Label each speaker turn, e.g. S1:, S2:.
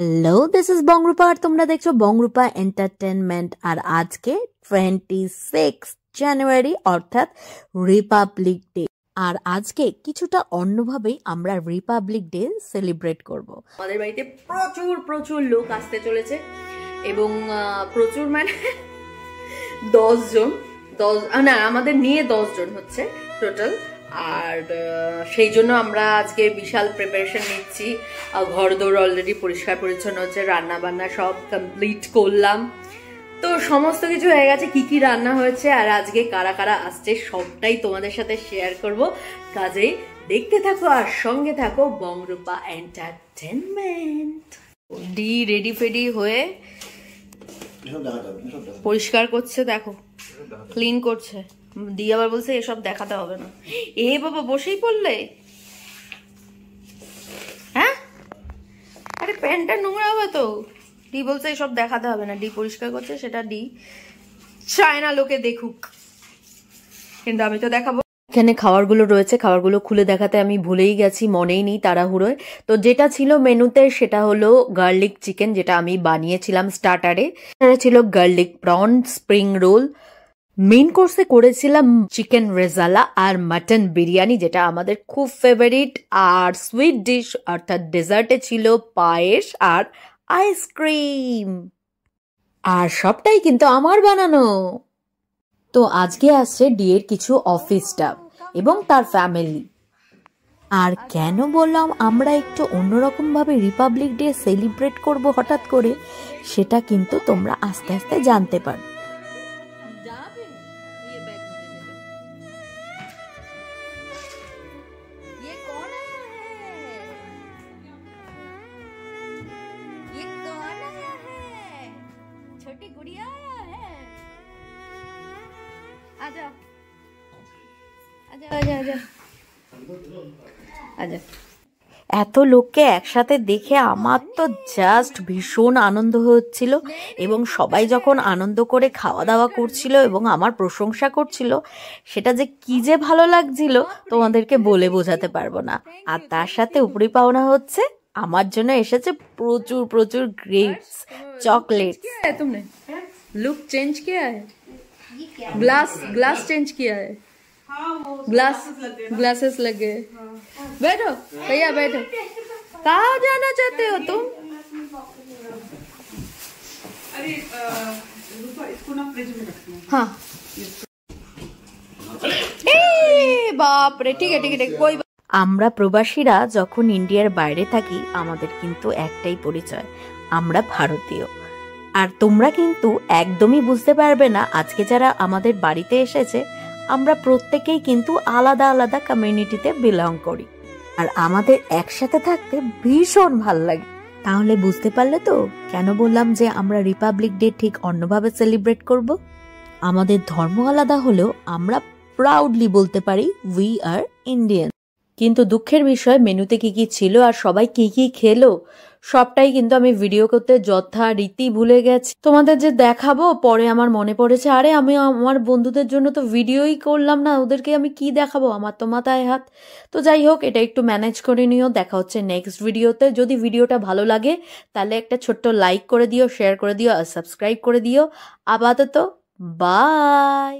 S1: Hello, this is বংরূপা আর তোমরা দেখছো বংরূপা entertainment. আর আজকে 26 জানুয়ারি অর্থাৎ রিপাবলিক ডে। আর আজকে কিছুটা অন্যভাবেই আমরা রিপাবলিক ডে সেলিব্রেট করব।
S2: আমাদের বাড়িতে প্রচুর প্রচুর লোক আসতে চলেছে এবং প্রচুর মানে 10 জন, না আমাদের নিয়ে 10 জন হচ্ছে টোটাল। আর সেই জন্য আমরা আজকে বিশাল প্রিপারেশন নিচ্ছি। ঘর দৌড় অলরেডি পরিষ্কার পরিচ্ছন্ন হচ্ছে, রান্না বান্না সব কমপ্লিট করলাম। তো সমস্ত কিছু হয়ে গেছে, কি কি রান্না হয়েছে আর আজকে কারা কারা আসছে সবটাই তোমাদের সাথে শেয়ার করব। কাজেই দেখতে থাকো আর সঙ্গে থাকো বংরূপা এন্টারটেনমেন্ট। ডি রেডি ফেডি হয়ে পরিষ্কার করছে, দেখো ক্লিন করছে। দি আবার বলছে এসব দেখাতে হবে না। এ বাবা বসেই পড়লে, হ্যাঁ আরে প্যান্টটা নোংরা হবে তো। ডি বলছে এসব দেখাতে হবে না, ডি পরিষ্কার করছে, সেটা ডি চায় না লোকে দেখুক, কিন্তু আমি তো দেখাবো।
S1: এখানে খাবারগুলো রয়েছে, খাবারগুলো খুলে দেখাতে আমি ভুলেই গেছি, মনেই নেই তাড়াহুড়োয়। তো যেটা ছিল মেনুতে সেটা হলো গার্লিক চিকেন, যেটা আমি বানিয়েছিলাম স্টার্টারে। ছিল garlic prawn, spring roll. Main কোর্সে করেছিলাম চিকেন রেজালা আর মাটন বিরিয়ানি, যেটা আমাদের খুব ফেভারিট। আর সুইট ডিশ অর্থাৎ ডেজার্টে ছিল পায়েস আর আইসক্রিম। আর সবটাই কিন্তু আমার বানানো। তো আজকে আসছে ডিয়ের কিছু অফিস স্টাফ এবং তার ফ্যামিলি। আর কেন বললাম আমরা একটু অন্যরকম ভাবে রিপাবলিক ডে সেলিব্রেট করব হঠাৎ করে, সেটা কিন্তু তোমরা আস্তে আস্তে জানতে পারো। এত লোককে একসাথে দেখে আমার তো জাস্ট ভীষণ আনন্দ হচ্ছিল, এবং সবাই যখন আনন্দ করে খাওয়া দাওয়া করছিল এবং আমার প্রশংসা করছিল, সেটা যে কি যে ভালো লাগছিল তোমাদেরকে বলে বোঝাতে পারবো না। আর তার সাথে উপরি পাওনা হচ্ছে আমার জন্য এসেছে প্রচুর প্রচুর গ্রেপস, চকলেট।
S2: तुमने लुक चेंज किया है, ग्लास चेंज किया है, ग्लासेस लगे। बैठो भैया बैठो। कहाँ जाना चाहते हो तुम?
S3: अरे इसको ना फ्रिज में रखना।
S2: हाँ बाप रे, ठीक है ठीक है कोई।
S1: আমরা প্রবাসীরা যখন ইন্ডিয়ার বাইরে থাকি আমাদের কিন্তু একটাই পরিচয়, আমরা ভারতীয়। আর তোমরা কিন্তু একদমই বুঝতে পারবে না, আজকে যারা আমাদের বাড়িতে এসেছে আমরা প্রত্যেকেই কিন্তু আলাদা আলাদা কমিউনিটিতে বিলং করি। আর আমাদের একসাথে থাকতে ভীষণ ভাল লাগে। তাহলে বুঝতে পারলে তো কেন বললাম যে আমরা রিপাবলিক ডে ঠিক অন্যভাবে সেলিব্রেট করব। আমাদের ধর্ম আলাদা হলেও আমরা প্রাউডলি বলতে পারি উই আর ইন্ডিয়ান। কিন্তু দুঃখের বিষয় মেনুতে কি কি ছিল আর সবাই কি কি খেলো সবটাই কিন্তু আমি ভিডিও করতে যথারীতি ভুলে গেছি। তোমাদের যে দেখাবো পরে আমার মনে পড়েছে, আরে আমি আমার বন্ধুদের জন্য তো ভিডিওই করলাম না, ওদেরকে আমি কি দেখাবো, আমার তো মাথায় হাত। তো যাই হোক, এটা একটু ম্যানেজ করে নিও। দেখা হচ্ছে নেক্সট ভিডিওতে। যদি ভিডিওটা ভালো লাগে তাহলে একটা ছোট্ট লাইক করে দিও, শেয়ার করে দিও আর সাবস্ক্রাইব করে দিও। আপাতত বাই।